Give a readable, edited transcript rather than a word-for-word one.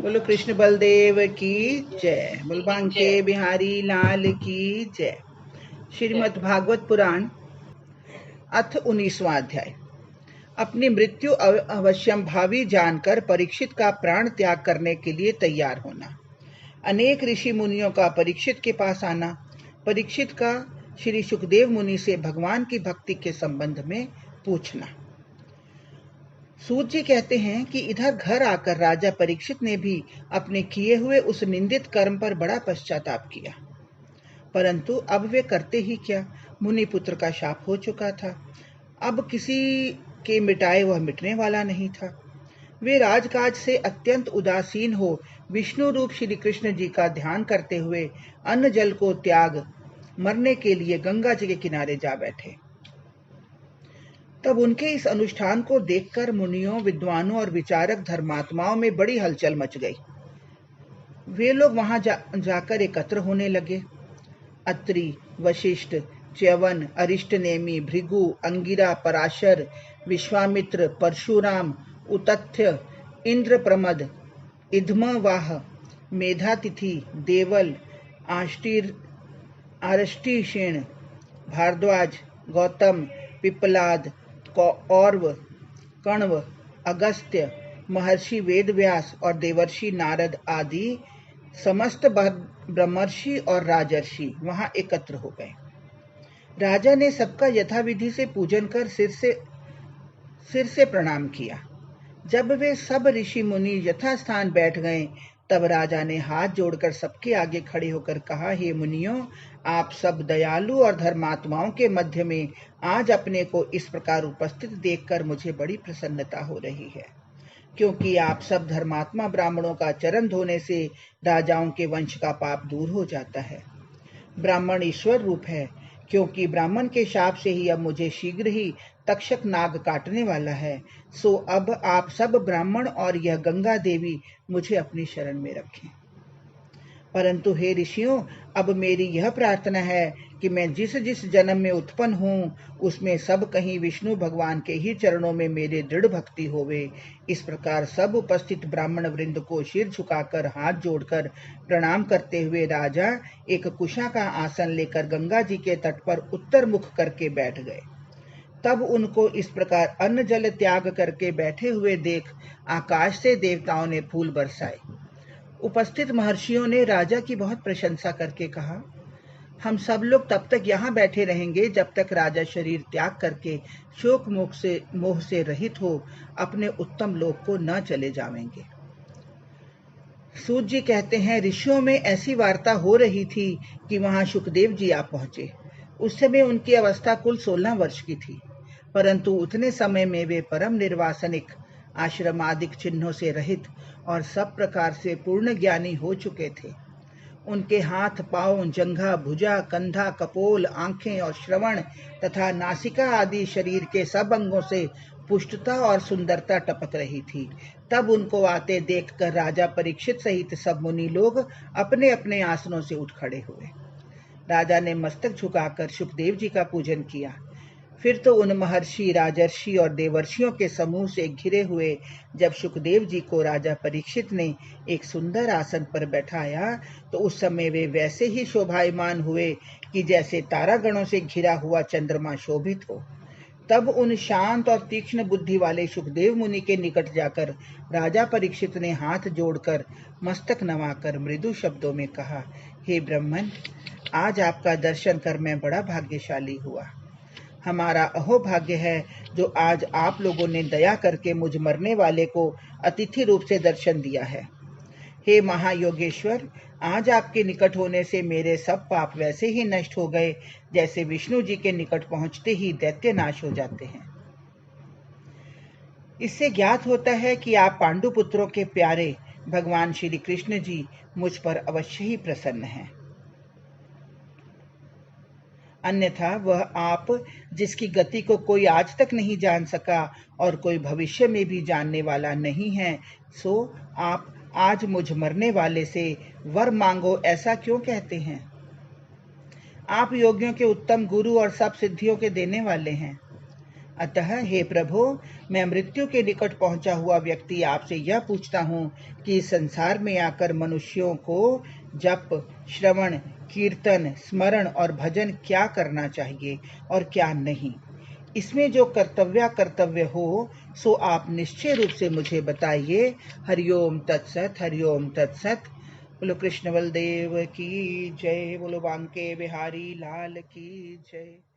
बोलो कृष्ण बलदेव की जय। बोल बांके बिहारी लाल की जय। श्रीमद् भागवत पुराण अथ 19वां अध्याय। अपनी मृत्यु अवश्यम भावी जानकर परीक्षित का प्राण त्याग करने के लिए तैयार होना। अनेक ऋषि मुनियों का परीक्षित के पास आना। परीक्षित का श्री सुखदेव मुनि से भगवान की भक्ति के संबंध में पूछना। सूत जी कहते हैं कि इधर घर आकर राजा परीक्षित ने भी अपने किए हुए उस निंदित कर्म पर बड़ा पश्चाताप किया, परंतु अब वे करते ही क्या। मुनि पुत्र का शाप हो चुका था, अब किसी के मिटाए वह मिटने वाला नहीं था। वे राजकाज से अत्यंत उदासीन हो विष्णु रूप श्री कृष्ण जी का ध्यान करते हुए अन्न जल को त्याग मरने के लिए गंगा जी के किनारे जा बैठे। तब उनके इस अनुष्ठान को देखकर मुनियों, विद्वानों और विचारक धर्मात्माओं में बड़ी हलचल मच गई। वे लोग वहां जाकर एकत्र होने लगे। अत्रि, वशिष्ठ, च्यवन, अरिष्टनेमि, भृगु, अंगिरा, पराशर, विश्वामित्र, परशुराम, उतथ्य, इंद्रप्रमद, इधमवाह, मेधातिथि, देवल, आरष्टिशेण, भारद्वाज, गौतम, पिप्पलाद, कौरव, कण्व, अगस्त्य, महर्षि वेदव्यास और देवर्षि नारद आदि समस्त ब्रह्मर्षि और राजर्षि वहां एकत्र हो गए। राजा ने सबका यथाविधि से पूजन कर सिर से प्रणाम किया। जब वे सब ऋषि मुनि यथास्थान बैठ गए, तब राजा ने हाथ जोड़कर सबके आगे खड़े होकर कहा, हे मुनियों, आप सब दयालु और धर्मात्माओं के मध्य में आज अपने को इस प्रकार उपस्थित देखकर मुझे बड़ी प्रसन्नता हो रही है, क्योंकि आप सब धर्मात्मा ब्राह्मणों का चरण धोने से राजाओं के वंश का पाप दूर हो जाता है। ब्राह्मण ईश्वर रूप है, क्योंकि ब्राह्मण के शाप से ही अब मुझे शीघ्र ही तक्षक नाग काटने वाला है। सो अब आप सब ब्राह्मण और यह गंगा देवी मुझे अपनी शरण में रखें। परंतु हे ऋषियों, अब मेरी यह प्रार्थना है कि मैं जिस जिस जन्म में उत्पन्न हूँ उसमें सब कहीं विष्णु भगवान के ही चरणों में मेरे दृढ़ भक्ति होवे। इस प्रकार सब उपस्थित ब्राह्मण वृंद को सिर झुकाकर हाथ जोड़कर प्रणाम करते हुए राजा एक कुशा का आसन लेकर गंगा जी के तट पर उत्तर मुख करके बैठ गए। तब उनको इस प्रकार अन्न जल त्याग करके बैठे हुए देख आकाश से देवताओं ने फूल बरसाए। उपस्थित महर्षियों ने राजा की बहुत प्रशंसा करके कहा, हम सब लोग तब तक यहाँ बैठे रहेंगे जब तक राजा शरीर त्याग करके शोक मोह से रहित हो अपने उत्तम लोक को न चले जावेंगे। सूत जी कहते हैं, ऋषियों में ऐसी वार्ता हो रही थी कि वहां सुखदेव जी आ पहुंचे। उस समय उनकी अवस्था कुल 16 वर्ष की थी, परंतु उतने समय में वे परम निर्वासनिक, आश्रमादिक चिन्हों से रहित और सब प्रकार से पूर्ण ज्ञानी हो चुके थे। उनके हाथ, पांव, जंघा, भुजा, कंधा, कपोल, आंखें और श्रवण तथा नासिका आदि शरीर के सब अंगों से पुष्टता और सुंदरता टपक रही थी। तब उनको आते देखकर राजा परीक्षित सहित सब मुनि लोग अपने अपने आसनों से उठ खड़े हुए। राजा ने मस्तक झुकाकर सुखदेव जी का पूजन किया। फिर तो उन महर्षि, राजर्षि और देवर्षियों के समूह से घिरे हुए जब सुखदेव जी को राजा परीक्षित ने एक सुंदर आसन पर बैठाया, तो उस समय वे वैसे ही शोभायमान हुए कि जैसे तारागणों से घिरा हुआ चंद्रमा शोभित हो। तब उन शांत और तीक्ष्ण बुद्धि वाले सुखदेव मुनि के निकट जाकर राजा परीक्षित ने हाथ जोड़कर मस्तक नवाकर मृदु शब्दों में कहा, हे ब्रह्मन, आज आपका दर्शन कर मैं बड़ा भाग्यशाली हुआ। हमारा अहोभाग्य है जो आज आप लोगों ने दया करके मुझ मरने वाले को अतिथि रूप से दर्शन दिया है। हे महायोगेश्वर, आज आपके निकट होने से मेरे सब पाप वैसे ही नष्ट हो गए जैसे विष्णु जी के निकट पहुंचते ही दैत्य नाश हो जाते हैं। इससे ज्ञात होता है कि आप पांडु पुत्रों के प्यारे भगवान श्री कृष्ण जी मुझ पर अवश्य ही प्रसन्न हैं। अन्यथा वह आप जिसकी गति को कोई आज तक नहीं जान सका और कोई भविष्य में भी जानने वाला नहीं है, सो आप आज मुझ मरने वाले से वर मांगो ऐसा क्यों कहते हैं? आप योगियों के उत्तम गुरु और सब सिद्धियों के देने वाले हैं। अतः हे प्रभु, मैं मृत्यु के निकट पहुंचा हुआ व्यक्ति आपसे यह पूछता हूँ कि इस संसार में आकर मनुष्यों को जप, श्रवण, कीर्तन, स्मरण और भजन क्या करना चाहिए और क्या नहीं। इसमें जो कर्तव्य हो सो आप निश्चय रूप से मुझे बताइए। हरिओम तत्सत, हरिओम तत्सत। बोलो कृष्ण बलदेव की जय, बोलो बांके बिहारी लाल की जय।